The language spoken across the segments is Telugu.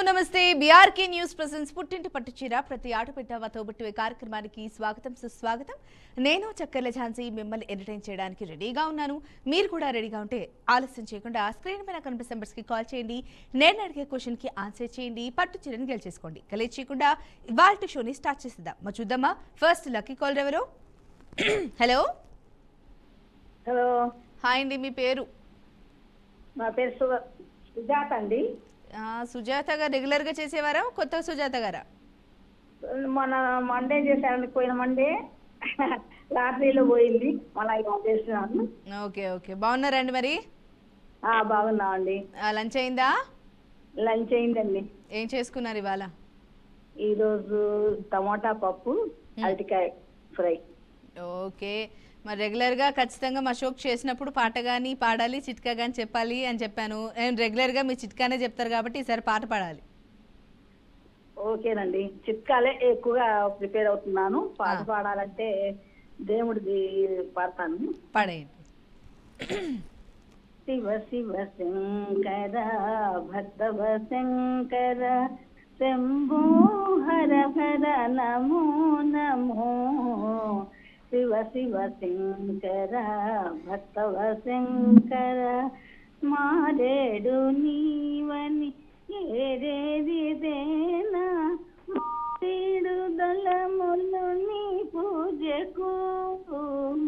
నమస్తే బీఆర్కే న్యూస్ ప్రెజెన్స్ పుట్టింటి పట్టుచీర ప్రతి ఆటపెట్టావా తోబుట్టువే కార్యక్రమానికి స్వాగతం సుస్వాగతం. నేను చక్కెర్ల ఝాన్సీ మిమ్మల్ని ఎంటర్టైన్ చేయడానికి రెడీగా ఉన్నాను. మీరు కూడా రెడీగా ఉంటే ఆలస్యం చేయకుండా స్క్రీన్ పైన కనిపిస్తున్న నెంబర్స్కి కాల్ చేయండి. నేను అడిగే క్వశ్చన్కి ఆన్సర్ చేయండి. పట్టుచీరని గెలిచేసుకోండి. లేట్ చేయకుండా ఇవాల్టి షోని స్టార్ట్ చేసేద్దాం. మరి చూద్దామా ఫస్ట్ లక్కీ కాల్ ఎవరు? హలో హలో, హాయ్ అండి, మీ పేరు? నా పేరు సుజాత అండి. సుజాత గారు రెగ్యులర్గా చేసేవారా, కొత్త సుజాత గారా? మన మండే చేశానండి, పోయిన మండే లాటరీలో పోయింది, మళ్ళీ చేస్తున్నాను. ఓకే ఓకే, బాగున్నారండి మరి? బాగున్నామండి. లంచ్ అయిందా? లంచ్ అయిందండి. ఏం చేసుకున్నారు ఇవాళ? ఈరోజు టమోటా పప్పు, అరటికాయ ఫ్రై. ఓకే, మరి రెగ్యులర్గా ఖచ్చితంగా మా షోకి చేసినప్పుడు పాట కానీ పాడాలి, చిట్కా కానీ చెప్పాలి అని చెప్పాను. నేను రెగ్యులర్గా మీ చిట్కానే చెప్తారు కాబట్టి ఈసారి పాట పాడాలి. ఓకేనండి, చిట్కాలే ఎక్కువగా ప్రిపేర్ అవుతున్నాను. పాట పాడాలంటే దేవుడిది పాడతాను. పాడేయండి. శివ శివ శంకర భక్తవ శంకర శంభో హర హర నమో నమో. శివ శివ శంకర భక్తవ శంకర మారేడు నీవని ఏరేదిదేనా మారేడు దళములు నీ పూజకు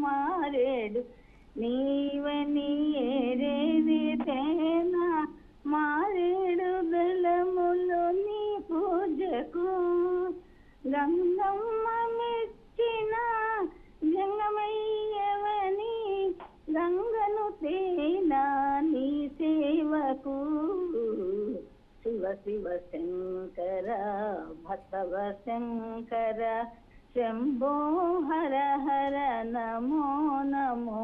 మారేడు నీవని ఏరేదిదేనా మారేడు దళములు నీ పూజకు గంగమ్మ మెచ్చిన జంగమయ్యవని గంగను తేనా నీ సేవకు. శివ శివ శంకర భక్తవ శంకర శంభో హర హర నమో నమో.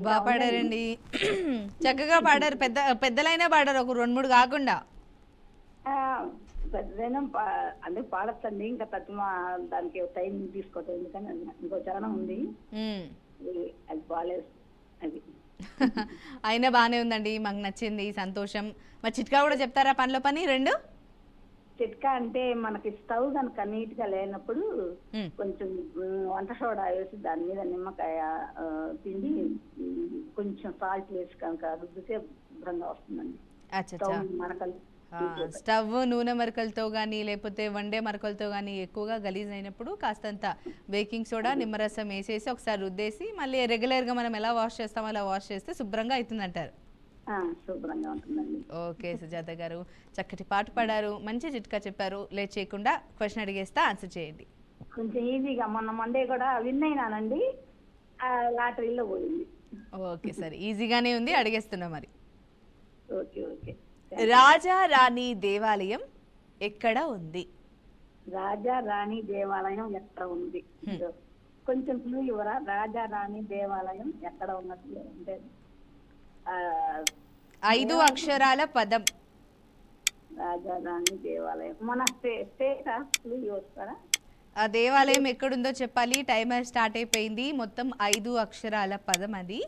బాగా పాడారండి, చక్కగా పాడారు. పెద్దలైనా పాడారు, ఒక 2-3 కాకుండా. పెద్దదైనా అంటే పాడచ్చండి, ఇంకా తక్కువ దానికి టైం తీసుకోవటం, ఎందుకని ఇంకో చాలా ఉంది, అది బాగాలేదు అది. అయినా బాగానే ఉందండి, మాకు నచ్చింది, సంతోషం. మరి చిట్కా కూడా చెప్తారా? పనిలో పని 2 చిట్కా అంటే మనకి స్టవ్ కనుక నీట్ గా లేనప్పుడు కొంచెం వంట సోడా వేసి దాని మీద నిమ్మకాయ పిండి కొంచెం సాల్ట్ వేసి కనుక రుద్దితే శుభ్రంగా వస్తుందండి. మనకల్ స్టవ్ నూనె మరకలతో కానీ లేకపోతే వండే మరకలతో కానీ ఎక్కువగా గలీజ్ అయినప్పుడు కాస్తంత బేకింగ్ సోడా నిమ్మరసం వేసేసి ఒకసారి రుద్దేసి మళ్ళీ రెగ్యులర్గా మనం ఎలా వాష్ చేస్తామో అలా వాష్ చేస్తే శుభ్రంగా అవుతుందంటారు. శుభ్రంగా ఉంటుందండి. ఓకే సుజాత గారు, చక్కటి పాట పాడారు, మంచి చిట్కా చెప్పారు. లేట్ చేయకుండా క్వశ్చన్ అడిగేస్తా, ఆన్సర్ చేయండి. కొంచెం ఈజీగా, మొన్న మండే కూడా విన్ అయినానండి, లాటరీలో పోయింది. ఓకే సరే, ఈజీగానే ఉంది, అడిగేస్తున్నా మరి. Okay okay. రాజా రాణి దేవాలయం ఎక్కడ ఉంది? రాజా రాణి దేవాలయం ఎక్కడ ఉంది? కొంచెం క్లూ ఇవ్వరా? రాజా రాణి దేవాలయం ఎక్కడ ఉన్నది అంటే 5 అక్షరాల పదం. రాజా రాణి దేవాలయం మన స్టేటా? క్లూ ఇవ్వస్తారా? ఆ దేవాలయం ఎక్కడుందో చెప్పాలి. టైమర్ స్టార్ట్ అయిపోయింది. మొత్తం 5 అక్షరాల పదం అది.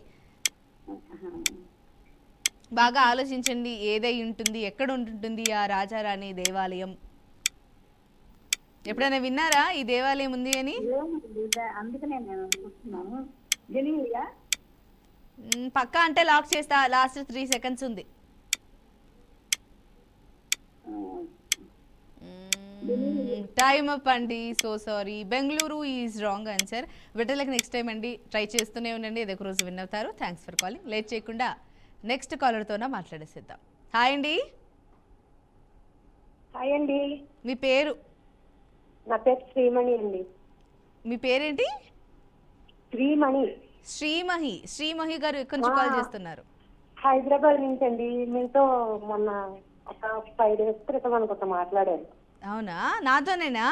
బాగా ఆలోచించండి, ఏదై ఉంటుంది, ఎక్కడ ఉంటుంటుంది ఆ రాజారాణి దేవాలయం? ఎప్పుడైనా విన్నారా ఈ దేవాలయం ఉంది అని? అందుకనే నేను చూస్తున్నాను. పక్కా అంటే లాక్ చేస్తా, లాస్ట్ 3 సెకండ్స్ ఉంది. టైమ్ అప్ అండి, so sorry. Bengaluru is wrong answer. Better luck next time అండి, ట్రై చేస్తూనే ఉండండి, ఏదో ఒక రోజు విన్ అవుతారు. Thanks for calling. లేట్ చేయకుండా నెక్స్ట్ కాలర్తోనే మాట్లాడేసేద్దాం. హాయ్ అండి. హాయ్ అండి, మీ పేరు? నా పేరు శ్రీమణి అండి. మీ పేరేంటి? శ్రీమణి. శ్రీమహి. శ్రీమహి గారు ఎక్కడి నుంచి కాల్ చేస్తున్నారు? హైదరాబాద్ నుంచి అండి. మీతో మొన్న ఒక 5 days క్రితం అనుకుంటా మాట్లాడాను. అవునా, నాతోనేనా?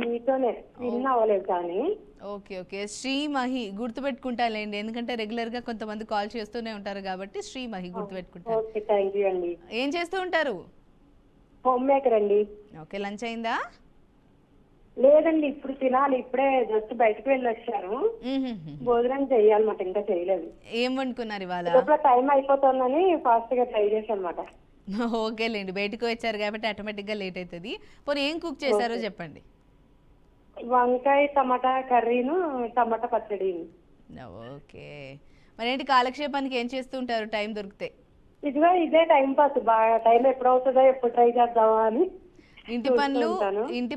మీతోనే, విన్ అవ్వలేదు కానీ. ఓకే ఓకే, శ్రీమహి గుర్తుపెట్టుకుంటాలేండి, ఎందుకంటే రెగ్యులర్గా కొంతమంది కాల్ చేస్తూనే ఉంటారు కాబట్టి శ్రీమహి గుర్తుపెట్టుకుంటారు. ఓకే, థ్యాంక్ యూ అండి. ఏం చేస్తూ ఉంటారు? హోమ్ మేకర్ అండి. ఓకే, లంచ్ అయిందా? లేదండి, ఇప్పుడు తినాలి. ఇప్పుడే జస్ట్ బయటకు వెళ్ళి వచ్చాను. మ్మ్హ్మ్. భోజనం చెయ్యాలన్నమాట, ఇంకా చేయలేదు. ఏం వండుకున్నారు ఇవాళ? లోపల టైం అయిపోతుందని ఫాస్ట్ గా ట్రై చేశాను అనమాట. ఓకేలేండి, బయటకు వచ్చారు కాబట్టి ఆటోమేటిక్గా లేట్ అవుతుంది. పోనీ ఏం కుక్ చేశారో ఓకే. చెప్పండి. వంకాయ టమాటా కర్రీను, టమాటా పచ్చడి. ఓకే, మరేంటి కాలక్షేపానికి ఏం చేస్తూ ఉంటారు టైం దొరికితే? ఇదిగో ఇదే టైం పాస్. బాగా టైం ఎప్పుడు అవుతుందో, ఎప్పుడు ట్రై చేద్దామా అని ఇంటి చూస్తూ పనులు ఉంటాను. ఇంటి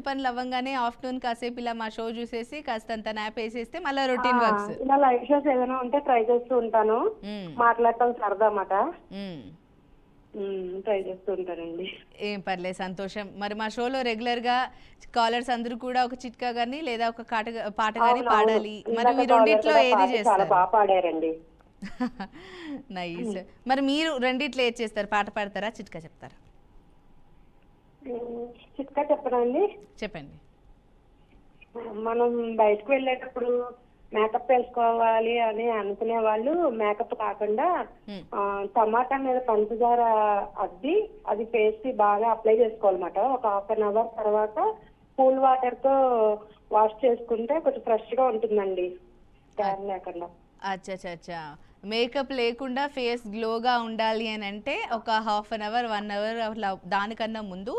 పనులు అవ్వగానే ఆఫ్టర్నూన్ కాసేపు ఇలా మా షో చూసేసి కాస్తంత నాప్ వేసేస్తే మళ్ళీ ఆ, రొటీన్ వర్క్స్. ఇలా లైవ్ షోస్ ఏదైనా ఉంటే ట్రై చేస్తూ ఉంటాను. మాట్లాడటం సరదా అన్నమాట. ట్రై చేస్తూ ఉంటానండి. ఏం పర్లేదు, సంతోషం. మరి మా షోలో రెగ్యులర్ గా కాలర్స్ అందరూ కూడా ఒక చిట్కా గానీ లేదా ఒక పాట గానీ అవునవును. పాడాలి. మరి ఇందాక మీరు caller రెండిట్లో కూడా ఏది పాట చాలా చేస్తారు? బాగా పాడారండి. నైస్. మరి మీరు రెండిట్లో ఏది చేస్తారు? పాట పాడతారా, చిట్కా చెప్తారా? చిట్కా చెప్పనండి. చెప్పండి. మనం బయటకు వెళ్ళేటప్పుడు మేకప్ వేసుకోవాలి అని అనుకునే వాళ్ళు మేకప్ కాకుండా టమాటా మీద పంచదార అద్ది అది పేస్ట్ బాగా అప్లై చేసుకోవాలన్నమాట. ఒక 1/2 అవర్ తర్వాత కూల్ వాటర్ తో వాష్ చేసుకుంటే కొంచెం ఫ్రెష్ గా ఉంటుందండి, ట్యాన్ లేకుండా. అచ్చా, మేకప్ లేకుండా ఫేస్ గ్లోగా ఉండాలి అని అంటే ఒక 1/2 అవర్ 1 అవర్ అట్లా దానికన్నా ముందు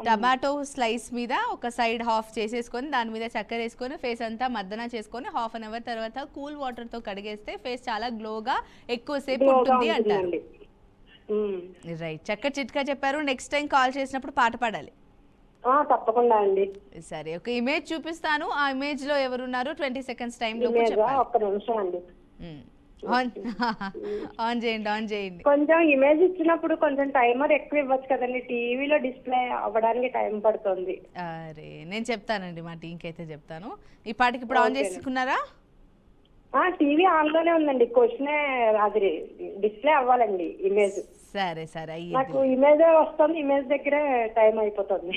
టమాటో స్లైస్ మీద ఒక సైడ్ హాఫ్ చేసేసుకొని దాని మీద చక్కెర వేసుకొని ఫేస్ అంతా మద్దన చేసుకొని 1/2 అవర్ తర్వాత కూల్ వాటర్తో కడిగేస్తే ఫేస్ చాలా గ్లోగా ఎక్కువసేపు ఉంటుంది అంటారు. రైట్, చక్కటి చిట్కా చెప్పారు. నెక్స్ట్ టైం కాల్ చేసినప్పుడు పాట పాడాలి. తప్పకుండా అండి. సరే, ఒక ఇమేజ్ చూపిస్తాను. ఆ ఇమేజ్ లో ఎవరున్నారు 20 సెకండ్స్ టైం లో ఒక్క నిమిషం అండి. ఆన్ చేయండి. కొంచెం ఇమేజ్ ఇచ్చినప్పుడు కొంచెం టైమర్ ఎక్కువ ఇవ్వచ్చు కదండి, టీవీలో డిస్ప్లే అవ్వడానికి టైం పడుతుంది. అరే, నేను చెప్తానండి, మా టీంకి అయితే చెప్తాను. ఈ పాటకి ఇప్పుడు ఆన్ చేసుకున్నారా? టీవీ ఆన్ లోనే ఉందండి. క్వశ్చన్ అది డిస్ప్లే అవ్వాలండి ఇమేజ్. సరే నాకు ఇమేజ్ వస్తుంది, ఇమేజ్ దగ్గరే టైం అయిపోతుంది.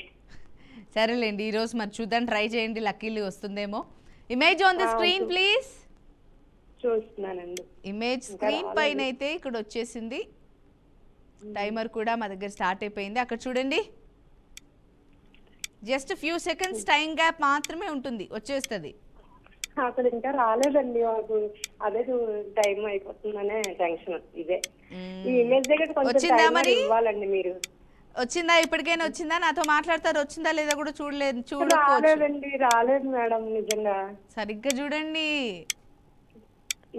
సరేలేండి, ఈ రోజు మరి చూద్దాం, ట్రై చేయండి, లక్కీలీ వస్తుందేమో. Image on the screen please. చూస్తున్నానండి. ఇమేజ్ స్క్రీన్ పైన అయితే ఇక్కడ వచ్చేసింది. టైమర్ కూడా మా దగ్గర స్టార్ట్ అయిపోయింది. అక్కడ చూడండి, just few seconds time gap మాత్రమే ఉంటుంది, వచ్చేస్తుంది. అసలు ఇంకా రాలేదండి మాకు, అదే టైం అయిపోతుందనే టెన్షన్. ఇదే ఈ ఇమేజ్ దగ్గర కొంచెం వచ్చిందా టైం మరి? ఇవ్వాలండి మీరు. వచ్చిందా? ఇప్పటికైనా వచ్చిందా? నాతో మాట్లాడతారు, వచ్చిందా లేదా కూడా చూడకపోవచ్చు. రాలేదండి, రాలేదు మేడం. నిజంగా సరిగ్గా చూడండి.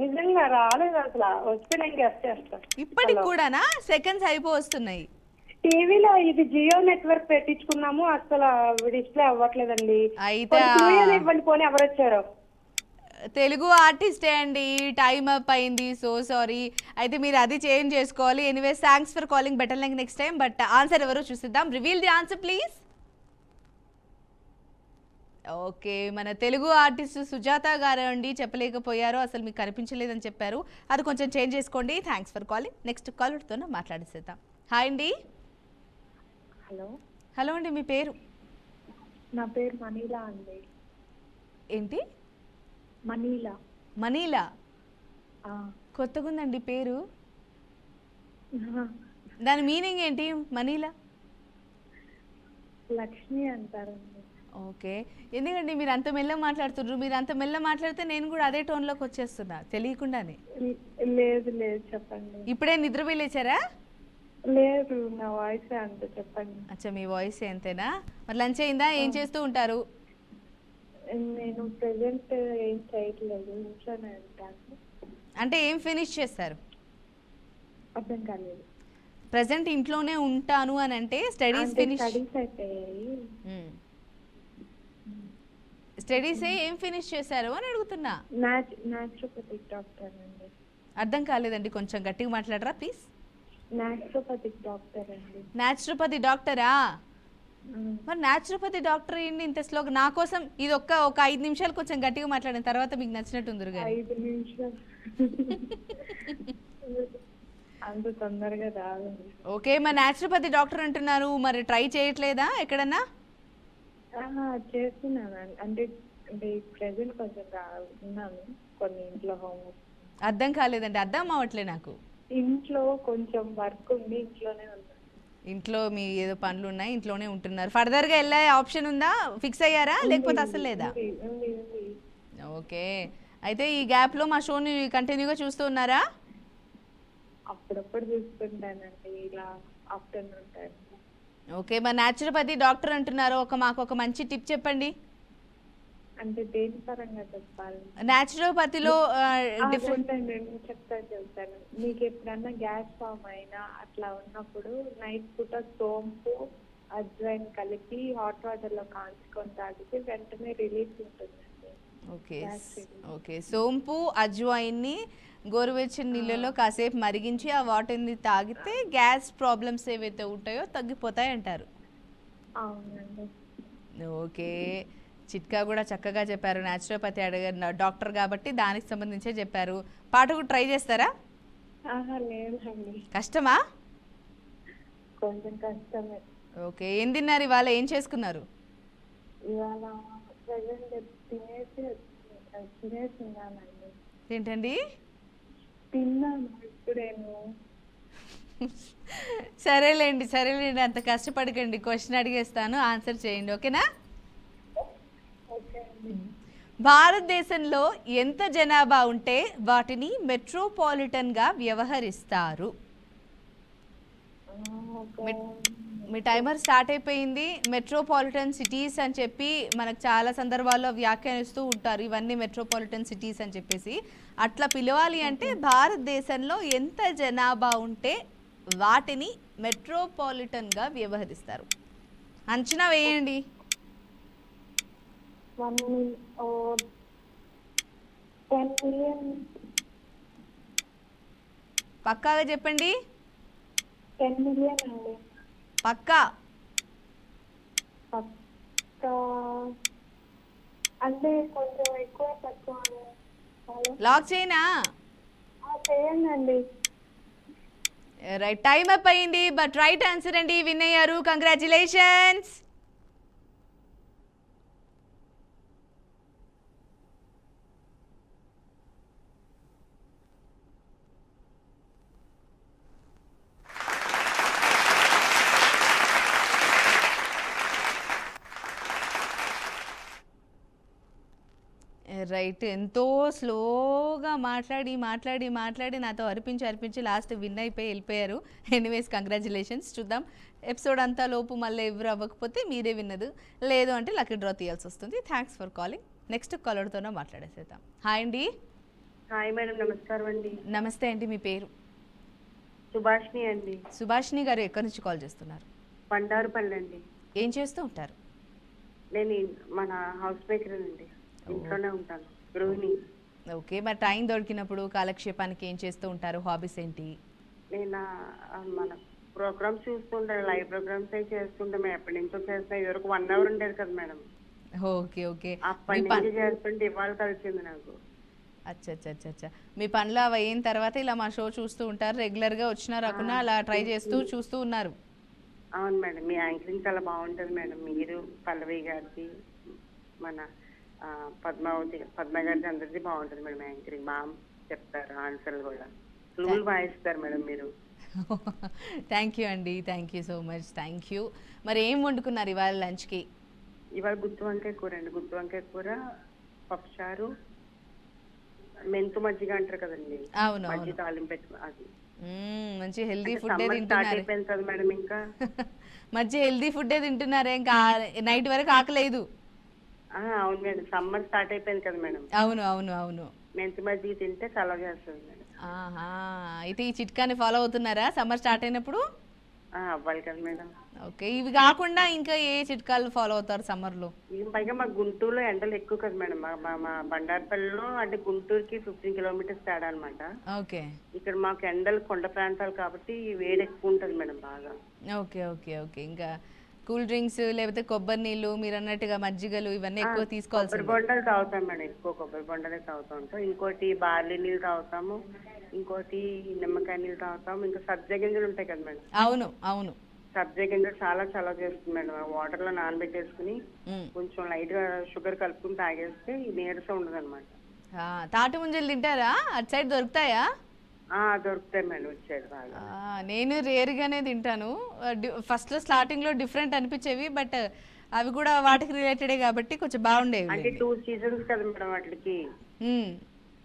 నిజంగా రాలేదు అసలు. వస్తే నేను గెస్ట్ చేస్తాను. ఇప్పటికి కూడానా? సెకండ్స్ అయిపోతున్నాయి. టీవీలో ఇది జియో నెట్వర్క్ పెట్టించుకున్నాము, అసలు డిస్ప్లే అవ్వట్లేదండి. అయితే ఇవ్వండి పోనీ, ఎవరు వచ్చారో. తెలుగు ఆర్టిస్టే అండి. టైమ్ అప్ అయింది, సో సారీ. అయితే మీరు అది చేంజ్ చేసుకోవాలి. Anyways, thanks for calling. Better luck next time. But answer ఎవరో చూసిద్దాం. Reveal the answer please. Okay, మన తెలుగు ఆర్టిస్ట్ సుజాత గారు అండి. చెప్పలేకపోయారు, అసలు మీకు కనిపించలేదని చెప్పారు. అది కొంచెం చేంజ్ చేసుకోండి. Thanks for calling. నెక్స్ట్ కాలర్తో మాట్లాడేసేద్దాం. హాయ్ అండి. హలో అండి, మీ పేరు? నా పేరు మనీలా అండి. ఏంటి? మనీలా. కొత్తగా ఉందండి పేరు. దాని మీనింగ్ ఏంటి? మనీలా లక్ష్మి అంటారండి. ఓకే, ఎందుకండి మీరు అంత మెల్ల మాట్లాడుతున్నారు? మీరు అంత మెల్ల మాట్లాడితే నేను కూడా అదే టోన్లోకి వచ్చేస్తున్నా తెలియకుండానే. లేదు చెప్పండి. ఇప్పుడే నిద్ర లేచారా? లేదు, నా వాయిస్ అంత. చెప్పండి. అచ్చా, మీ వాయిస్ ఎంతేనా? మరి లంచ్ అయిందా? ఏం చేస్తూ ఉంటారు? నేను ప్రెసెంట్ ఏం చేయట్లేదు, ఇంట్లోనే ఉంటాను. అంటే ఏం ఫినిష్ చేస్తారు? అర్థం కాలేదు. ప్రెసెంట్ ఇంట్లోనే ఉంటాను అని అంటే స్టడీస్ ఫినిష్. స్టడీస్ అయిపోయాయి. స్టడీస్ ఏం ఫినిష్ చేశారు అని అడుగుతున్నా. న్యాచురోపతిక్ డాక్టర్ అండి. అర్థం కాలేదండి, కొంచెం గట్టిగా మాట్లాడరా ప్లీజ్. న్యాచురోపతిక్ డాక్టర్ అండి. న్యాచురోపతి డాక్టరా? మరి న్యాచురోపతి డాక్టర్ ఏంటి ఇంత స్లోగా? నా కోసం ఇది ఒక 5 నిమిషాలు కొంచెం గట్టిగా మాట్లాడిన తర్వాత మీకు నచ్చినట్టుందరు కానీ. 5 నిమిషాలు అంత తొందరగా రాదు. ఓకే, మరి న్యాచురోపతి డాక్టర్ అంటున్నారు, మరి ట్రై చేయట్లేదా ఎక్కడన్నా? చేస్తున్నాను అంటే ప్రెసెంట్ కొంచెం ఉన్నాను కొన్ని ఇంట్లో హోంవర్క్. అర్థం కాలేదండి, అర్థం అవ్వట్లే నాకు. ఇంట్లో కొంచెం వర్క్ ఉంది, ఇంట్లోనే ఉన్నాను. ఇంట్లో మీ ఏదో పనులు ఉన్నాయి, ఇంట్లోనే ఉంటున్నారు. ఫర్దర్గా వెళ్ళే ఆప్షన్ ఉందా? ఫిక్స్ అయ్యారా లేకపోతే అసలు లేదా? ఉంది. ఓకే, అయితే ఈ గ్యాప్లో మా షోని కంటిన్యూగా చూస్తూ ఉన్నారా? అప్పుడప్పుడు చూస్తుంటానండి, ఇలా ఆఫ్టర్నూన్ టైం. ఓకే, మరి న్యాచురోపతి డాక్టర్ అంటున్నారు, మాకు ఒక మంచి టిప్ చెప్పండి. అంటే దేని పరంగా చెప్పాలి? న్యాచురోపతిలో ఉండండి, చెప్తాను. మీకు ఎప్పుడన్నా గ్యాస్ ఫామ్ అయినా అట్లా ఉన్నప్పుడు నైట్ పూట సోంపు అజ్వైన్ కలిపి హాట్ వాటర్ లో కాంచుకొని తాగితే వెంటనే రిలీఫ్ ఉంటుందండి. ఓకే, సోంపు అజ్వైన్ని గోరువెచ్చని నీళ్ళలో కాసేపు మరిగించి ఆ వాటర్ని తాగితే గ్యాస్ ప్రాబ్లమ్స్ ఏవైతే ఉంటాయో తగ్గిపోతాయి అంటారు. అవునండి. ఓకే, చిట్కా కూడా చక్కగా చెప్పారు. న్యాచురోపతి అడిగిన డాక్టర్ కాబట్టి దానికి సంబంధించే చెప్పారు. పాట కూడా ట్రై చేస్తారా? లేదండి, కష్టమా? కొంచెం కష్టమే. ఓకే, ఏం తిన్నారు ఇవాళ? ఏం చేసుకున్నారు? ఇవాళ తినేసి ఉన్నానండి. ఏంటండి? తిన్నాను ఇప్పుడేను. సరేలేండి, అంత కష్టపడకండి. క్వశ్చన్ అడిగేస్తాను, ఆన్సర్ చేయండి, ఓకేనా? భారతదేశంలో ఎంత జనాభా ఉంటే వాటిని మెట్రోపాలిటన్గా వ్యవహరిస్తారు? మీ టైమర్ స్టార్ట్ అయిపోయింది. మెట్రోపాలిటన్ సిటీస్ అని చెప్పి మనకు చాలా సందర్భాల్లో వ్యాఖ్యానిస్తూ ఉంటారు, ఇవన్నీ మెట్రోపాలిటన్ సిటీస్ అని చెప్పేసి. అట్లా పిలవాలి అంటే భారతదేశంలో ఎంత జనాభా ఉంటే వాటిని మెట్రోపాలిటన్గా వ్యవహరిస్తారు? అంచనా వేయండి. 10 million. పక్కాగా చెప్పండి. 10 million అండి. పక్కా అంటే కొంచెం ఎక్కువ తక్కువ. లాక్ చేయనా? చేయండి. రైట్, టైం అప్ అయింది. బట్ రైట్ ఆన్సర్ అండి, విన్ అయ్యారు. కంగ్రాచులేషన్స్. రైట్, ఎంతో స్లోగా మాట్లాడి నాతో అర్పించి లాస్ట్ విన్ అయిపోయి వెళ్ళిపోయారు. Anyways congratulations. చూద్దాం ఎపిసోడ్ అంతా లోపు మళ్ళీ ఎవరు అవ్వకపోతే మీరే విన్నదు, లేదు అంటే లక్కీ డ్రా తీయాల్సి వస్తుంది. Thanks for calling. నెక్స్ట్ కాలర్తోనే మాట్లాడేసేద్దాం. హాయ్ అండి. హాయ్ మేడం, నమస్కారం అండి. నమస్తే అండి, మీ పేరు? సుభాష్ని అండి. సుభాష్ని గారు ఎక్కడి నుంచి కాల్ చేస్తున్నారు? బండారుపల్లి అండి. ఏం చేస్తూ ఉంటారు? నేను మన హౌస్ మేకర్ అండి, ఇంట్లోనే ఉంటాను, గృహిణి. ఓకే, మరి టైం దొరికినప్పుడు కాలక్షేపానికి ఏం చేస్తూ ఉంటారు? హాబీస్ ఏంటి? నేను మన ప్రోగ్రామ్స్ చూస్తుంటాను, లైవ్ ప్రోగ్రామ్స్ అవి చేస్తుంటాం. ఎప్పటి నుంచో చేస్తాను. ఇదివరకు 1 hour ఉండేది కదా మేడం. ఓకే, అప్పటి నుంచి చేస్తుంటే ఇవాళ కలిసింది నాకు. అచ్చా, మీ పనులు అవి అయిన తర్వాత ఇలా మా షో చూస్తూ ఉంటారు రెగ్యులర్గా? వచ్చినా రాకున్నా అలా ట్రై చేస్తూ చూస్తూ ఉన్నారు? అవును మేడం, మీ యాంకరింగ్ చాలా బాగుంటుంది మేడం. మీరు, పల్లవి గారిది, మన పద్మ గారిది, అందరిది బాగుంటుంది మేడం. యాంకరింగ్ బాగా చెప్తారు, ఆన్సర్లు కూడా క్లూలు బాగా ఇస్తారు మేడం మీరు. థ్యాంక్ యూ అండి, thank you so much, thank you. మరి ఏం వండుకున్నారు ఇవాళ లంచ్కి? ఇవాళ గుత్తి వంకాయ కూర అండి. గుత్తి వంకాయ కూర, పప్పుచారు, మెంతు మజ్జిగ అంటారు కదండి, అవును, మజ్జిగ తాలింపు అది. మంచి హెల్దీ ఫుడ్ తింటున్నారు మేడం. ఇంకా మంచి హెల్దీ ఫుడ్ తింటున్నారే, ఇంకా నైట్ వరకు ఆకలేదు. అవును మేడం, సమ్మర్ స్టార్ట్ అయిపోయింది కదా మేడం. అవును. మెంతి మజ్జిగ తింటే చలవ చేస్తుంది మేడం. అయితే ఈ చిట్కాని ఫాలో అవుతున్నారా సమ్మర్ స్టార్ట్ అయినప్పుడు? అవ్వాలి కదా మేడం. ఓకే, ఇవి కాకుండా ఇంకా ఏ చిట్కాలు ఫాలో అవుతారు సమ్మర్ లో? పైగా మా గుంటూరులో ఎండలు ఎక్కువ కదా మేడం. మా బండారుపల్లిలో అంటే గుంటూరుకి 15 kilometers తేడా అనమాట. ఓకే, ఇక్కడ మాకు ఎండలు కొండ ప్రాంతాలు కాబట్టి వేడి ఎక్కువ ఉంటుంది మేడం బాగా. ఓకే, ఇంకా కూల్ డ్రింక్స్ లేకపోతే కొబ్బరి నీళ్ళు, మీరు అన్నట్టుగా మజ్జిగలు ఇవన్నీ ఎక్కువ తీసుకోవాలి. కొబ్బరి బొండాలు తాగుతాం మేడం, ఎక్కువ కొబ్బరి బొండాలే తాగుతూ ఉంటాం. ఇంకోటి బార్లీ నీళ్ళు తాగుతాము, ఇంకోటి నిమ్మకాయ నీళ్ళు తాగుతాము. ఇంకా సబ్జా గింజలు ఉంటాయి కదా మేడం. అవును సబ్జా గింజలు చాలా చలవ చేస్తుంది మేడం. వాటర్ లో నానబెట్టేసుకుని కొంచెం లైట్ గా షుగర్ కలుపుకుని తాగేస్తే నీరసం ఉండదు అనమాట. తాటి ముంజలు తింటారా? అటు సైడ్ దొరుకుతాయా? దొరుకుతాయి మేడం వచ్చాడు బాగా. నేను రేర్గానే తింటాను. ఫస్ట్లో స్టార్టింగ్లో డిఫరెంట్ అనిపించేవి, బట్ అవి కూడా వాటికి రిలేటెడే కాబట్టి కొంచెం బాగుండేవి. అంటే 2 సీజన్స్ కదా మేడం వాటికి.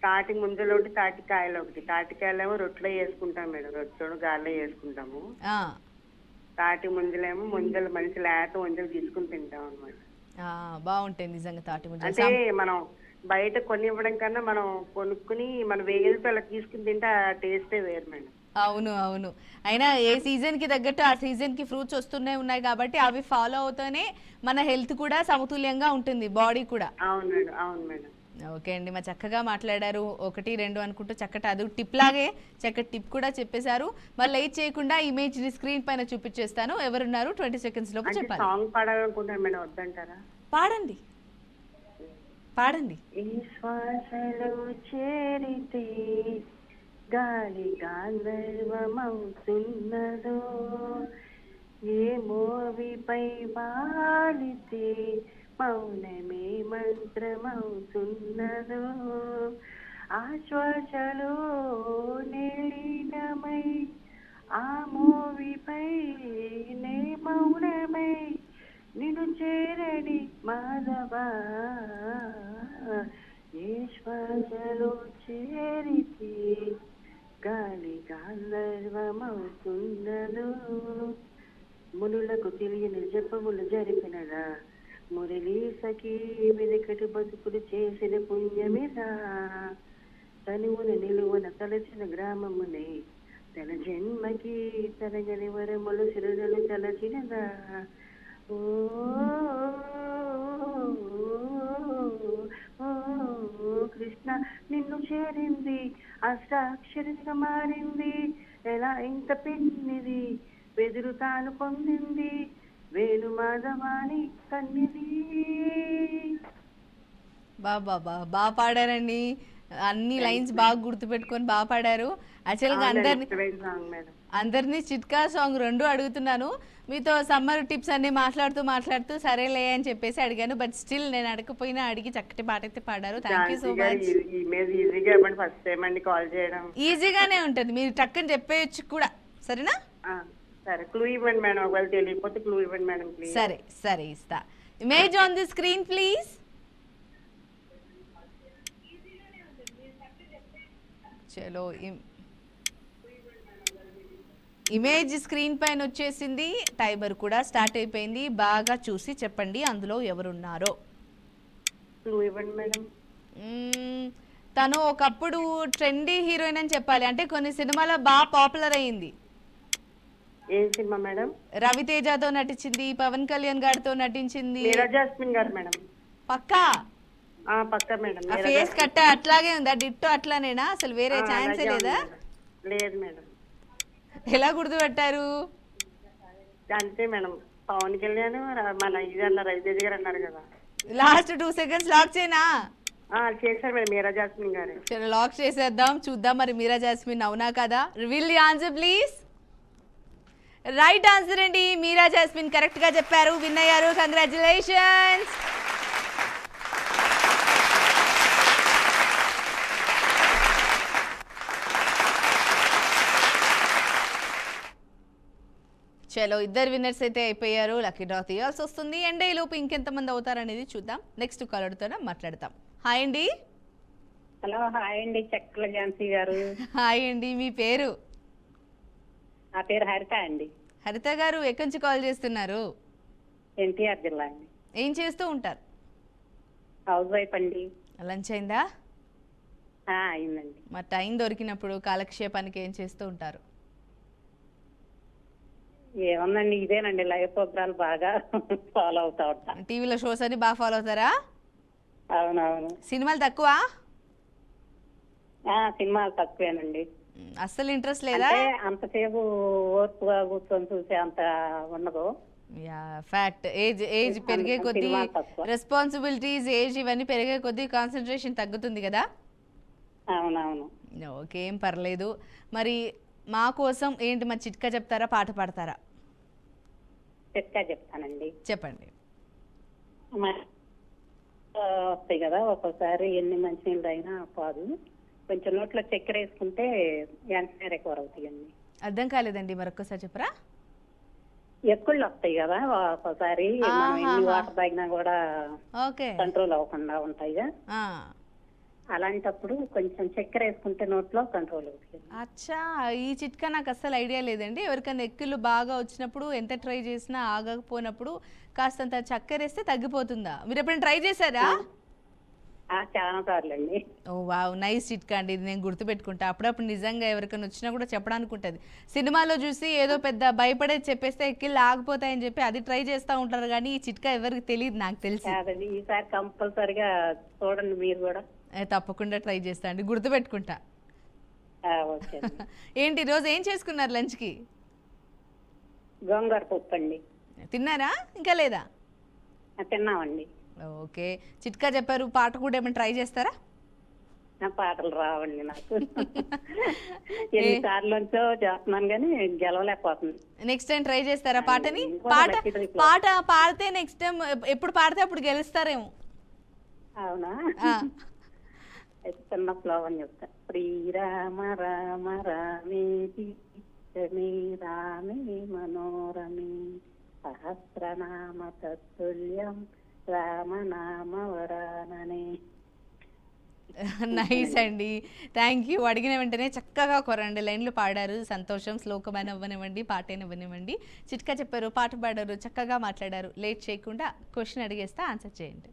తాటి ముంజలు ఒకటి, తాటికాయలు ఒకటి. తాటికాయలేమో రొట్టెలో వేసుకుంటాం మేడం, రొట్టెలో గాల్లో వేసుకుంటాము. తాటి ముంజలేమో ముంజలు మంచి లేత ముంజలు తీసుకుని తింటాం అనమాట. బాగుంటాయి నిజంగా తాటి ముంజలు. అంటే మనం బయట కొని ఇవ్వడం కన్నా మనం కొనుక్కుని మన వేగలతో అలా తీసుకుని తింటే ఆ టేస్టే వేరు మేడం. అవును అవును. అయినా ఏ సీజన్ కి తగ్గట్టు ఆ సీజన్ కి ఫ్రూట్స్ వస్తూనే ఉన్నాయి కాబట్టి అవి ఫాలో అవుతూనే మన హెల్త్ కూడా సమతుల్యంగా ఉంటుంది, బాడీ కూడా. అవును మేడం, అవును మేడం. ఓకే అండి, మా చక్కగా మాట్లాడారు. 1, 2 అనుకుంటూ చక్కటి అది టిప్ లాగే చక్కటి టిప్ కూడా చెప్పేశారు. మరి లేట్ చేయకుండా ఇమేజ్ ని స్క్రీన్ పైన చూపించేస్తాను. ఎవరున్నారు 20 సెకండ్స్ లోపు చెప్పాలి. సాంగ్ పాడాలనుకుంటాను మేడం, వద్దంటారా? పాడండి పాడండి. ఈ శ్వాసలో చేరితే గాలి గాంధర్వమవుతున్నదో, ఏ మోవిపై వాలితే మౌనమే మంత్రమవుతున్నదో, ఆశ్వాసలో నీలీనమై ఆ మోవిపై నే మౌనమై నిన్ను చేరని మాధవా, ఏ శ్వాసలో చేరితే గాలి గాంధర్వమవుతున్నదో, మునులకు తెలియని జపములు జరిపినదా, మురళీ సఖీ వెనకటి బతుకులు చేసిన పుణ్యమిదా, తనువున నిలువన తలచిన గ్రామమునే తన జన్మకి తరగని వరములు సిరులను తలచినదా, ఓ కృష్ణ నిన్ను చేరింది అష్టాక్షరిగా మారింది, ఎలా ఇంత పిన్నిది వెదురు తాను పొందింది, వేణు మాధవాని కన్నిది. బాగా పాడారండి, అన్ని లైన్స్ బాగా గుర్తుపెట్టుకొని బాగా పాడారు. యాక్చువల్గా అందరినీ చిట్కా సాంగ్ 2 అడుగుతున్నాను. మీతో సమ్మర్ టిప్స్ అన్ని మాట్లాడుతూ సరేలే అని చెప్పేసి అడిగాను, బట్ స్టిల్ నేను అడగకపోయినా అడిగి చక్కటి పాట అయితే పాడారు. Thank you so much. ఈజీగానే ఉంటుంది, మీరు టక్కని చెప్పేయచ్చు కూడా. సరేనా? సరే, క్లూ ఇవ్వండి మేడం, ఒకవేళ తెలియకపోతే క్లూ ఇవ్వండి మేడం ప్లీజ్. సరే ఇస్తా. Image on the screen please. చలో, ఇమేజ్ స్క్రీన్ పైన వచ్చేసింది, టైమర్ కూడా స్టార్ట్ అయిపోయింది. బాగా చూసి చెప్పండి అందులో ఎవరున్నారో. క్లూ ఇవ్వండి మేడం. తను ఒకప్పుడు ట్రెండీ హీరోయిన్ అని చెప్పాలి, అంటే కొన్ని సినిమాలో బాగా పాపులర్ అయ్యింది. ఏం సినిమా మేడం? రవితేజతో నటించింది, పవన్ కళ్యాణ్ గారితో నటించింది. మీరా జాస్మిన్ గారు మేడం. పక్కా? పక్కా మేడం. ఆ ఫేస్ కట్ట అట్లాగే ఉందా, డిట్టో అట్లానేనా? అసలు వేరే ఛాన్సే లేదా? లేదు మేడం. ఎలా గుర్తుపెట్టారు? అంతే మేడం, పవన్ కళ్యాణ్ మన ఇది అన్నారు, రవితేజ గారు అన్నారు కదా. లాస్ట్ 2 సెకండ్స్ లాక్ చేయనా? చేశారు మేడం, మీరా జాస్మిన్ గారు. చలో లాక్ చేసేద్దాం, చూద్దాం మరి మీరా జాస్మిన్ అవునా కదా. Reveal the answer please. Right answer అండి, మీరా జాస్మిన్ కరెక్ట్ గా చెప్పారు, విన్ అయ్యారు. కంగ్రాచులేషన్స్. చలో, 2 విన్నర్స్ అయితే అయిపోయారు. లక్కీ డ్రా తీయాల్సి వస్తుంది. అండ్ ఈ లోపు ఇంకెంతమంది అవుతారనేది చూద్దాం. నెక్స్ట్ కాలర్తోనే మాట్లాడతాం. హాయ్ అండి. హలో, హాయ్ అండి, చక్కల ఝాన్సీ గారు. హాయ్ అండి, మీ పేరు? నా పేరు హరిత అండి. హరిత గారు, ఎక్కడి నుంచి కాల్ చేస్తున్నారు? ఎన్టీఆర్ జిల్లా అండి. ఏం చేస్తూ ఉంటారు? హౌస్ వైఫ్ అండి. లంచ్ అయిందా? అయిందండి. మరి టైం దొరికినప్పుడు కాలక్షేపానికి ఏం చేస్తూ ఉంటారు? ఏముందండి, ఇదేనండి లైవ్ ప్రోగ్రామ్ బాగా ఫాలో అవుతా ఉంటా. టీవీలో షోస్ అన్ని బాగా ఫాలో అవుతారా? అవునవును. సినిమాలు తక్కువ? సినిమాలు తక్కువేనండి. అస్సలు ఇంట్రెస్ట్ లేదా? అంతసేపు ఓర్పుగా కూర్చొని చూసే అంత ఉండదు. ఫ్యాక్ట్. ఏజ్ పెరిగే కొద్దీ రెస్పాన్సిబిలిటీస్, ఏజ్ ఇవన్నీ పెరిగే కొద్దీ కాన్సన్ట్రేషన్ తగ్గుతుంది కదా. అవునవును. ఓకే, ఏం పర్లేదు. మరి మా కోసం ఏంటి, మా చిట్కా చెప్తారా, పాట పాడతారా? చిట్కా చెప్తానండి. చెప్పండి. వస్తాయి కదా ఒక్కోసారి, ఎన్ని మంచినీళ్ళు అయినా పాదు, కొంచెం నోట్లో చక్కెర వేసుకుంటే వెంటనే రికవర్ అవుతాయండి. అర్థం కాలేదండి, మరొకసారి చెప్పరా? ఎక్కుళ్ళు వస్తాయి కదా ఒక్కోసారి, మనం ఎన్ని వాటర్ తాగినా కూడా ఓకే. కంట్రోల్ అవ్వకుండా ఉంటాయిగా, ఆ, అలాంటప్పుడు కొంచెం చక్కెర వేసుకుంటే నోట్లో కంట్రోల్ అవుతుంది. అచ్చా, ఈ చిట్కా నాకు అస్సలు ఐడియా లేదండి. ఎవరికైనా ఎక్కిళ్ళు బాగా వచ్చినప్పుడు ఎంత ట్రై చేసినా ఆగకపోయినప్పుడు కాస్తంత చక్కెర వేస్తే తగ్గిపోతుందా? మీరు ఎప్పుడైనా ట్రై చేశారా? చాలా సార్లు అండి. ఓ వావ్, నైస్ చిట్కా అండి, ఇది నేను గుర్తుపెట్టుకుంటా. అప్పుడప్పుడు నిజంగా ఎవరికైనా వచ్చినా కూడా చెప్పడానికి ఉంటుంది. సినిమాలో చూసి ఏదో పెద్ద భయపడేది చెప్పేస్తే ఎక్కిళ్ళు ఆగిపోతాయని చెప్పి అది ట్రై చేస్తూ ఉంటారు, కానీ ఈ చిట్కా ఎవరికి తెలియదు, నాకు తెలిసి. కాదండి, ఈసారి కంపల్సరిగా చూడండి మీరు కూడా. తప్పకుండా ట్రై చేస్తా అండి, గుర్తుపెట్టుకుంటా. ఓకే. ఏంటి ఈరోజు ఏం చేసుకున్నారు లంచ్కి? గోంగూర పప్పు అండి. తిన్నారా ఇంకా లేదా? తిన్నామండి. ఓకే, చిట్కా చెప్పారు, పాట కూడా ఏమైనా ట్రై చేస్తారా? నా పాటలు రావండి నాకు. ఎన్నిసార్లు నుంచో చేస్తున్నాను కానీ గెలవలేకపోతుంది. నెక్స్ట్ టైం ట్రై చేస్తారా పాటని? ఇంకో పాట లక్కీ ట్రిప్ పాట పాడితే నెక్స్ట్ టైం ఎప్పుడు పాడితే అప్పుడు గెలుస్తారేమో. అవునా? ఆ, అయితే చిన్న ఫ్లవ్ అని చెప్తా. శ్రీరామ రామ రామేతి రమే రామే మనోరమే సహస్రనామ తత్తుల్యం రామనామ వరాననే. నైస్ అండి, థ్యాంక్ యూ. అడిగిన వెంటనే చక్కగా ఒక 2 లైన్లు పాడారు, సంతోషం. శ్లోకమైన ఇవ్వనివ్వండి, పాటైన ఇవ్వనివ్వండి, చిట్కా చెప్పారు, పాట పాడారు, చక్కగా మాట్లాడారు. లేట్ చేయకుండా క్వశ్చన్ అడిగేస్తా, ఆన్సర్ చేయండి.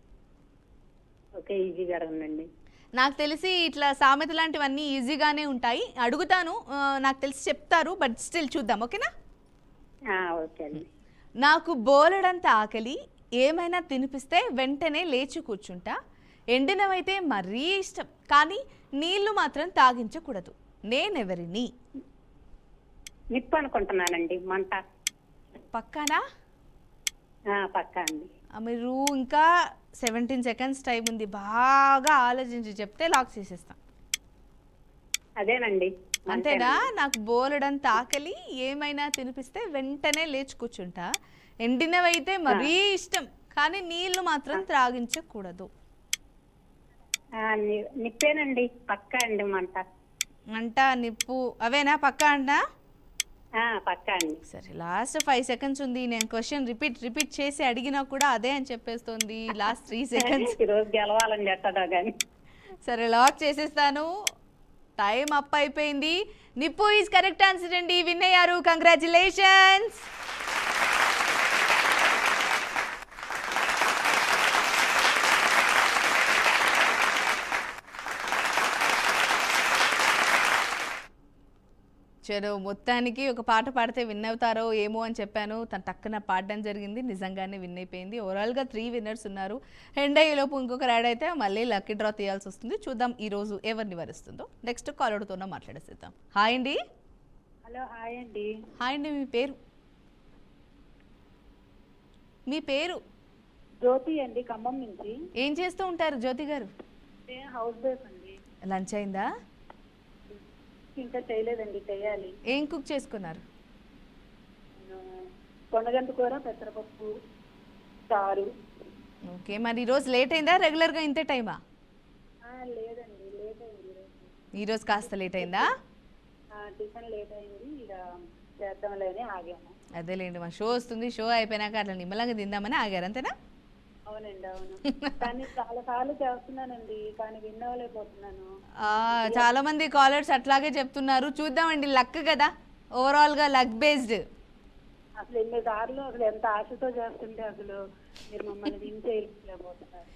ఓకే, ఈజీగా అడగండి. నాకు తెలిసి ఇట్లా సామెత లాంటివన్నీ ఈజీగానే ఉంటాయి, అడుగుతాను, నాకు తెలిసి చెప్తారు, బట్ స్టిల్ చూద్దాం, ఓకేనా? ఓకే అండి. నాకు బోలెడంత ఆకలి, ఏమైనా తినిపిస్తే వెంటనే లేచి కూర్చుంటా, ఎండినవైతే మరీ ఇష్టం, కానీ నీళ్లు మాత్రం తాగించకూడదు, నేనెవరిని? నిప్పు అనుకుంటున్నానండి. మంట. పక్కానా? పక్కా అండి. మీరు ఇంకా 17 సెకండ్స్ టైం ఉంది, బాగా ఆలోచించి చెప్తే లాక్ చేసేస్తాం. అదేనండి. అంతేనా? నాకు బోలెడంత ఆకలి, ఏమైనా తినిపిస్తే వెంటనే లేచి కూర్చుంటా, ఎండినవైతే మరీ ఇష్టం, కానీ నీళ్లు మాత్రం త్రాగించకూడదు. నిప్పేనండి. పక్కా అండి. మంట. మంట, నిప్పు, అవేనా? పక్కా అంటా? పక్కా అండి. సరే, లాస్ట్ 5 సెకండ్స్ ఉంది. నేను క్వశ్చన్ రిపీట్ చేసి అడిగినా కూడా అదే అని చెప్పేస్తుంది. Last 3 seconds. ఈరోజు గెలవాలని చెట్టడా కానీ. సరే, లాక్ చేసేస్తాను. టైం అప్ అయిపోయింది. నిప్పు ఈజ్ కరెక్ట్ ఆన్సర్ అండి, విన్ అయ్యారు. కంగ్రాచులేషన్స్. చలో, మొత్తానికి ఒక పాట పాడితే విన్ అవుతారో ఏమో అని చెప్పాను, తను టక్కున పాడడం జరిగింది, నిజంగానే విన్ అయిపోయింది. ఓవరాల్గా 3 విన్నర్స్ ఉన్నారు. లోపు ఇంకొకరు యాడ్ అయితే మళ్ళీ లక్కీ డ్రా తీయాల్సి వస్తుంది. చూద్దాం ఈరోజు ఎవరిని వరుస్తుందో. నెక్స్ట్ కాలర్తోనే మాట్లాడేసేద్దాం. హాయ్ అండి. హలో, హాయ్ అండి. హాయ్ అండి, మీ పేరు? మీ పేరు? జ్యోతి అండి, ఖమ్మం నుంచి. ఏం చేస్తూ ఉంటారు జ్యోతి గారు? హౌస్ వైఫ్ అండి. లంచ్ అయిందా? ఇంకా చేయలేదండి, చేయాలి. ఏం కుక్ చేసుకున్నారు? పొన్నగంటి కూర, పెసరపప్పు, చారు. ఓకే, మరి ఈరోజు లేట్ అయిందా? రెగ్యులర్గా ఇంతే టైమా? లేదండి, లేట్ అయింది ఈరోజు కాస్త లేట్ అయిందా? టిఫిన్ లేట్ అయింది, ఇక చేద్దాంలే అని ఆగాము. అదేలేండి, మా షో వస్తుంది, షో అయిపోయినాక అట్లా నిమ్మలంగా తిందామని ఆగారు, అంతేనా? అవునండి, అవును. కానీ చాలా సార్లు చేస్తున్నానండి, కానీ విన్ అవ్వలేకపోతున్నాను. చాలా మంది కాలర్స్ అట్లాగే చెప్తున్నారు. చూద్దామండి, లక్ కదా, ఓవరాల్గా లక్ బేస్డ్. అసలు 8 సార్లు అసలు ఎంత ఆశతో చేస్తుంటే అసలు మీరు మమ్మల్ని విన్ చేయలేకపోతున్నారు.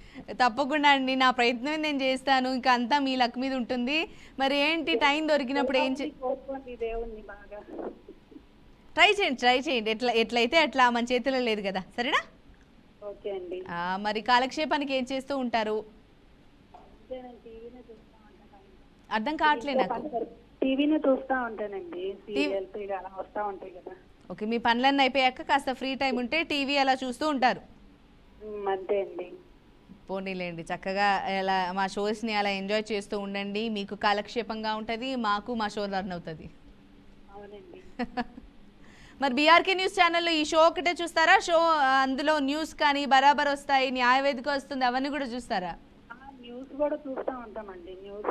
తప్పకుండా అండి, నా ప్రయత్నం నేను చేస్తాను, ఇంకా అంతా మీ లక్ మీద ఉంటుంది. మరి ఏంటి, టైం దొరికినప్పుడు ఏం కోరుకోండి దేవుణ్ణి బాగా. ట్రై చేయండి, ఎట్లయితే అట్లా, మన చేతిలో లేదు కదా, సరేనా? ఓకే అండి. మరి కాలక్షేపానికి ఏం చేస్తూ ఉంటారు? అర్థం కావట్లేదు నాకు. టీవీని చూస్తూ ఉంటానండి, సీరియల్స్ అలా వస్తూ ఉంటాయి కదా. ఓకే, మీ పనులన్నీ అయిపోయాక కాస్త ఫ్రీ టైం ఉంటే టీవీ అలా చూస్తూ ఉంటారు. అంతే అండి. పోనీలేండి, చక్కగా అలా మా షోస్ని అలా ఎంజాయ్ చేస్తూ ఉండండి. మీకు కాలక్షేపంగా ఉంటుంది, మాకు మా షో రన్ అవుతుంది. అవునండి. మరి బీఆర్కే న్యూస్ ఛానల్లో ఈ షో ఒకటే చూస్తారా? షో అందులో న్యూస్ కానీ బరాబర్ వస్తాయి, న్యాయవేదిక వస్తుంది, అవన్నీ కూడా చూస్తారా? న్యూస్ కూడా చూస్తూ ఉంటామండి. న్యూస్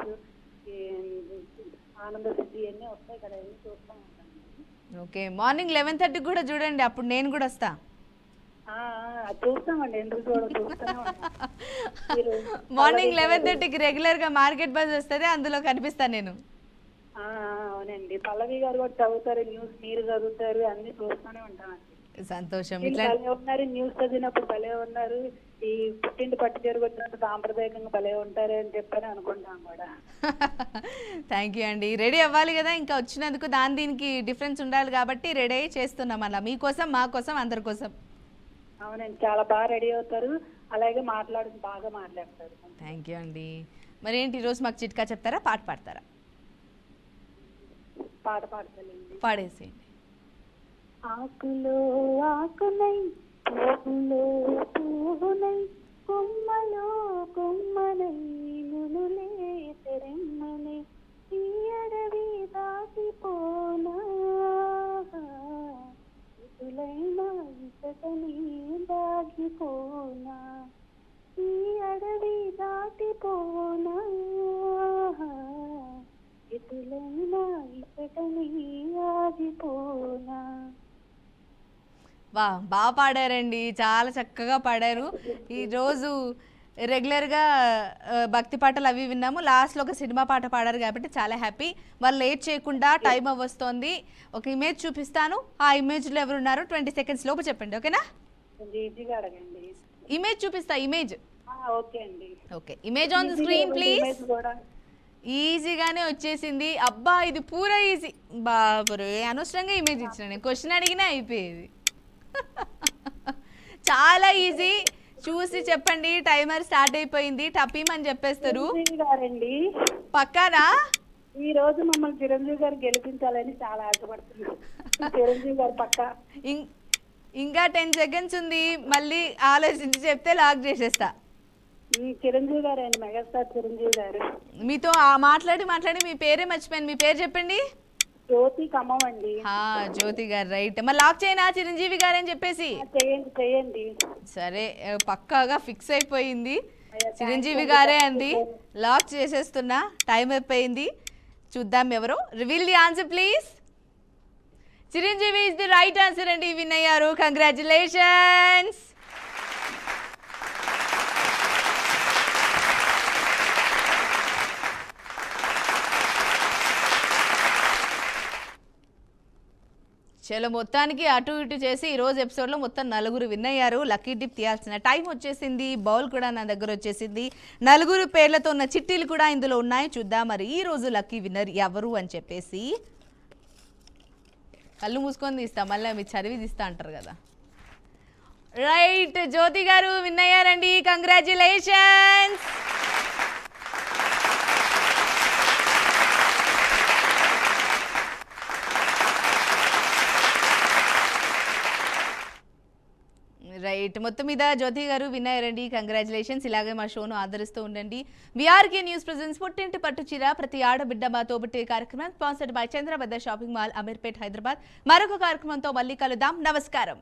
ఆనంద సిద్ధి అన్నీ వస్తాయి కదా, అన్నీ చూస్తూ ఉంటాను. ఓకే, మార్నింగ్ 11:30 కూడా చూడండి, అప్పుడు నేను కూడా వస్తా. చూస్తామండి, ఎందుకు చూస్తూనే ఉంటాం. మీరు మార్నింగ్ 11:30కి రెగ్యులర్గా మార్కెట్ బస్ వస్తుంది, అందులో కనిపిస్తాను నేను. అవునండి, పల్లవి గారు కూడా చదువుతారు న్యూస్, మీరు చదువుతారు, అన్ని చూస్తూనే ఉంటామండి. సంతోషం. మీరు భలే ఉన్నారు, న్యూస్ చదివినప్పుడు భలే ఉన్నారు, ఈ పుట్టింటి పట్టు చీర వచ్చినప్పుడు సాంప్రదాయకంగా భలే ఉంటారు అని చెప్పని అనుకుంటాం కూడా. థ్యాంక్ యూ అండి. రెడీ అవ్వాలి కదా, ఇంకా వచ్చినందుకు దీనికి డిఫరెన్స్ ఉండాలి కాబట్టి రెడీ అయ్యి చేస్తున్నాం అలా, మీకోసం మా కోసం అందరి కోసం. అవునండి, చాలా బాగా రెడీ అవుతారు, అలాగే బాగా మాట్లాడతారు. థ్యాంక్ యూ అండి. మరి ఏంటి ఈరోజు మాకు చిట్కా చెప్తారా, పాట పాడతారా? పాట పాడతానండి. పాడేసేయండి. ఆకులో ఆకునై, పువ్వులో పువ్వునై, కొమ్మలో కొమ్మనై, నునులే తెరెమ్మనై, ఈ అడవి దాటిపోనా, ఇటులైనా ఇతని దాగిపోనా, ఈ అడవి దాటిపోనా, ఇటులైనా ఇతని ఆగిపోనా. బాగా పాడారండి, చాలా చక్కగా పాడారు. ఈరోజు రెగ్యులర్గా భక్తి పాటలు అవి విన్నాము, లాస్ట్లో ఒక సినిమా పాట పాడారు కాబట్టి చాలా హ్యాపీ. వాళ్ళు లేట్ చేయకుండా టైం అవ్వస్తోంది, ఒక ఇమేజ్ చూపిస్తాను, ఆ ఇమేజ్లో ఎవరున్నారు 20 seconds లోపు చెప్పండి, ఓకేనా? ఈజీగా అడగండి. ఇమేజ్ చూపిస్తా, ఇమేజ్. ఓకే అండి. Okay, image on the screen please. ఈజీగానే వచ్చేసింది. అబ్బా, ఇది పూరా ఈజీ. బాబురే, అనవసరంగా ఇమేజ్ ఇచ్చిన, నేను క్వశ్చన్ అడిగినా అయిపోయేది. చాలా ఈజీ, చూసి చెప్పండి. టైమర్ స్టార్ట్ అయిపోయింది, టపీమ్ అని చెప్పేస్తారు. గారండి, పక్కానా? ఈ రోజు మమ్మల్ని చిరంజీవి గారు గెలిపించాలని చాలా ఆశపడుతున్నాం. చిరంజీవి గారు పక్కా. ఇంకా 10 seconds ఉంది, మళ్ళీ ఆలోచించి చెప్తే లాక్ చేసేస్తా. చిరంజీవి గారు అండి, మెగాస్టార్ చిరంజీవి గారు. మీతో మాట్లాడి మీ పేరే మర్చిపోయాను, మీ పేరు చెప్పండి. జ్యోతి ఖమ్మం అండి. జ్యోతి గారు, రైట్. మరి లాక్ చేయనా చిరంజీవి గారు అని చెప్పేసి? చేయండి. సరే, పక్కాగా ఫిక్స్ అయిపోయింది, చిరంజీవి గారే అంది. లాక్ చేసేస్తున్నా, టైం అయిపోయింది. చూద్దాం ఎవరో. Reveal the answer please. Chiranjeevi is the right answer అండి, విన్ అయ్యారు. కంగ్రాచులేషన్స్. చలో, మొత్తానికి అటు ఇటు చేసి ఈరోజు ఎపిసోడ్లో మొత్తం 4 విన్ అయ్యారు. లక్కీ టిప్ తీయాల్సిన టైం వచ్చేసింది, బౌల్ కూడా నా దగ్గర వచ్చేసింది. 4 పేర్లతో ఉన్న చిట్టీలు కూడా ఇందులో ఉన్నాయి. చూద్దాం మరి ఈ రోజు లక్కీ విన్నర్ ఎవరు అని చెప్పేసి. కళ్ళు మూసుకొని తీస్తా, మళ్ళీ మీరు చదివి తీస్తా అంటారు కదా. రైట్, జ్యోతి గారు విన్ అయ్యారండి. కంగ్రాచులేషన్స్. రైట్, మొత్తం మీద జ్యోతి గారు విన్ అయ్యారండి. కంగ్రాచులేషన్స్. ఇలాగే మా షోను ఆదరిస్తూ ఉండండి. విఆర్కే న్యూస్ ప్రెజెన్స్ పుట్టింటి పట్టు చీర ప్రతి ఆడబిడ్డ మా తోబుట్టే కార్యక్రమం sponsored by Chandrabadda shopping mall, Ameerpet, Hyderabad. మరొక కార్యక్రమంతో మళ్ళీ కలుద్దాం. నమస్కారం.